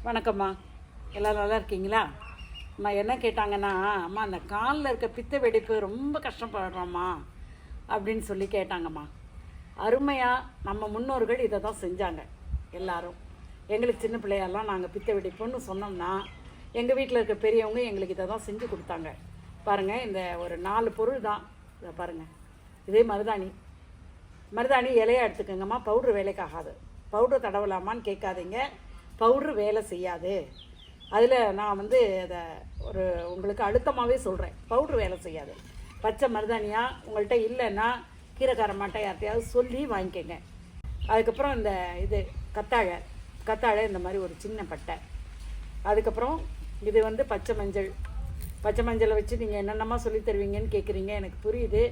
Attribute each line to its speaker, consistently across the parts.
Speaker 1: வணக்கம்மா. எல்லோரும் நல்லா இருக்கீங்களா? அம்மா என்ன கேட்டாங்கன்னா, அம்மா அந்த காலில் இருக்க பித்த வெடிப்பு ரொம்ப கஷ்டப்படுறோம்மா அப்படின்னு சொல்லி கேட்டாங்கம்மா. அருமையாக நம்ம முன்னோர்கள் இதை தான் செஞ்சாங்க எல்லாரும். எங்களுக்கு சின்ன பிள்ளையெல்லாம் நாங்கள் பித்த வெடிப்புன்னு சொன்னோம்னா எங்கள் வீட்டில் இருக்க பெரியவங்க எங்களுக்கு இதை தான் செஞ்சு கொடுத்தாங்க. பாருங்கள், இந்த ஒரு 4 பொருள் தான். இதை பாருங்கள், இதே மருதாணி இலையை எடுத்துக்கோங்கம்மா. பவுட்ரு வேலைக்காகாது. பவுட்ரு தடவலாமான்னு கேட்காதீங்க. பவுட்ரு வேலை செய்யாது. அதில் நான் அதை ஒரு உங்களுக்கு அழுத்தமாகவே சொல்கிறேன், பவுட்ரு வேலை செய்யாது. பச்சை மருதாணியாக உங்கள்கிட்ட இல்லைன்னா கீரைக்கார மாட்டை யார்ட்டையாவது சொல்லி வாங்கிக்கோங்க. அதுக்கப்புறம் இந்த கத்தாழை இந்த மாதிரி ஒரு சின்ன பட்டை. அதுக்கப்புறம் இது பச்சை மஞ்சளை வச்சு நீங்கள் என்னென்னமா சொல்லி தருவீங்கன்னு கேட்குறீங்க. எனக்கு புரியுது.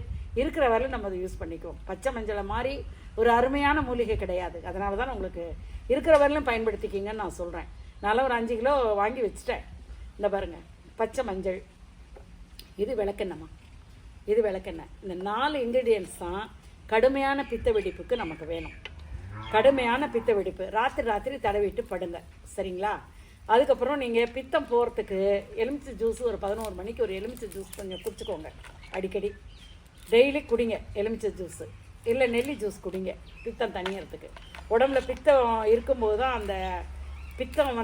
Speaker 1: இருக்கிற வரையில் நம்ம அதை யூஸ் பண்ணிக்குவோம். பச்சை மஞ்சளை மாதிரி ஒரு அருமையான மூலிகை கிடையாது. அதனால தான் உங்களுக்கு இருக்கிற வரையிலும் பயன்படுத்திக்கிங்கன்னு நான் சொல்கிறேன். நல்லா ஒரு 5 கிலோ வாங்கி வச்சுட்டேன். இந்த பாருங்கள், பச்சை மஞ்சள், இது விளக்கெண்ணெய்மா, இது விளக்கெண்ணெய். இந்த 4 இன்க்ரீடியன்ட்ஸ் தான் கடுமையான பித்த வெடிப்புக்கு நமக்கு வேணும். கடுமையான பித்த வெடிப்பு ராத்திரி தடவிட்டு படுங்க, சரிங்களா? அதுக்கப்புறம் நீங்கள் பித்தம் போகிறதுக்கு எலுமிச்சை ஜூஸ் ஒரு 11 மணிக்கு ஒரு எலுமிச்சை ஜூஸ் கொஞ்சம் குடிச்சிக்கோங்க. அடிக்கடி டெய்லி குடிங்க எலுமிச்சை ஜூஸு, இல்லை நெல்லி ஜூஸ் குடிங்க. பித்தம் தணியறதுக்கு. உடம்புல பித்தம் இருக்கும்போது தான் அந்த பித்தம்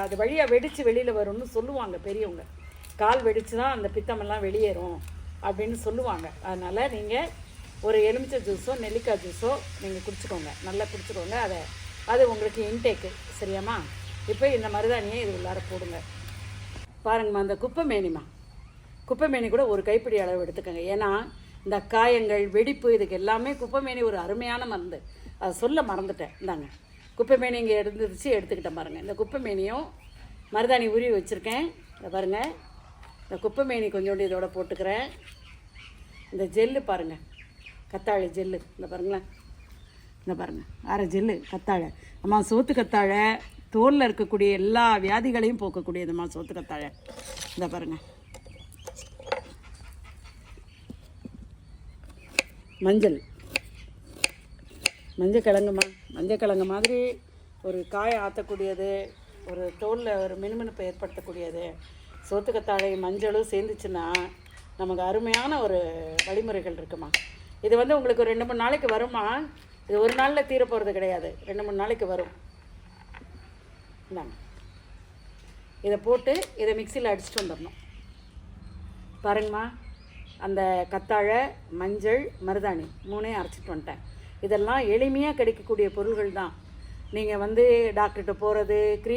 Speaker 1: அது வழியாக வெடித்து வெளியில் வரும்னு சொல்லுவாங்க பெரியவங்க. கால் வெடித்து தான் அந்த பித்தமெல்லாம் வெளியேறும் அப்படின்னு சொல்லுவாங்க. அதனால் நீங்கள் ஒரு எலுமிச்சை ஜூஸோ நெல்லிக்காய் ஜூஸோ நீங்கள் குடிச்சிக்கோங்க, நல்லா குடிச்சிக்கோங்க. அது உங்களுக்கு இன்டேக்கு, சரியாம்மா? இப்போ இந்த மருதாணியை இது உள்ளார போடுங்க. பாருங்கம்மா, அந்த குப்பைமேனி கூட ஒரு கைப்பிடி அளவு எடுத்துக்கோங்க. ஏன்னா இந்த காயங்கள் வெடிப்பு இதுக்கு எல்லாமே குப்பைமேனி ஒரு அருமையான மருந்து. அதை சொல்ல மறந்துட்டேன். இந்தாங்க, குப்பைமேனி இங்கே எடுத்துக்கிட்டேன் பாருங்கள். இந்த குப்பைமேனியும் மருதாணி உருவி வச்சுருக்கேன். இதை பாருங்கள், இந்த குப்பைமேனி கொஞ்சோண்டு இதோட போட்டுக்கிறேன். இந்த ஜெல்லு பாருங்கள், கத்தாழை ஜெல்லு, இந்த பாருங்களேன், இந்த பாருங்கள், அரை ஜெல்லு கத்தாழை. அம்மா, சோத்து கத்தாழை தோலில் இருக்கக்கூடிய எல்லா வியாதிகளையும் போக்கக்கூடியதும்மா சோத்து கத்தாழை. இந்த பாருங்கள், மஞ்சக்கிழங்கு மாதிரி ஒரு காயை ஆற்றக்கூடியது, ஒரு தோலில் ஒரு மினுமினுப்பை ஏற்படுத்தக்கூடியது. சோத்துக்கத்தாழை மஞ்சளும் சேர்ந்துச்சுன்னா நமக்கு அருமையான ஒரு வழிமுறைகள் இருக்குமா. இது உங்களுக்கு ஒரு 2-3 நாளைக்கு வருமா. இது ஒரு நாளில் தீர போகிறது கிடையாது, 2-3 நாளைக்கு வரும். இந்தாங்க, இதை போட்டு இதை மிக்சியில் அடிச்சுட்டு வந்துடணும். பாருங்கம்மா, அந்த கத்தாழை, மஞ்சள், மருதாணி 3ஐயும் அரைச்சிட்டு வந்துட்டேன். இதெல்லாம் எளிமையாக கிடைக்கக்கூடிய பொருள்கள் தான். நீங்கள் டாக்டர்கிட்ட போகிறது, க்ரீம்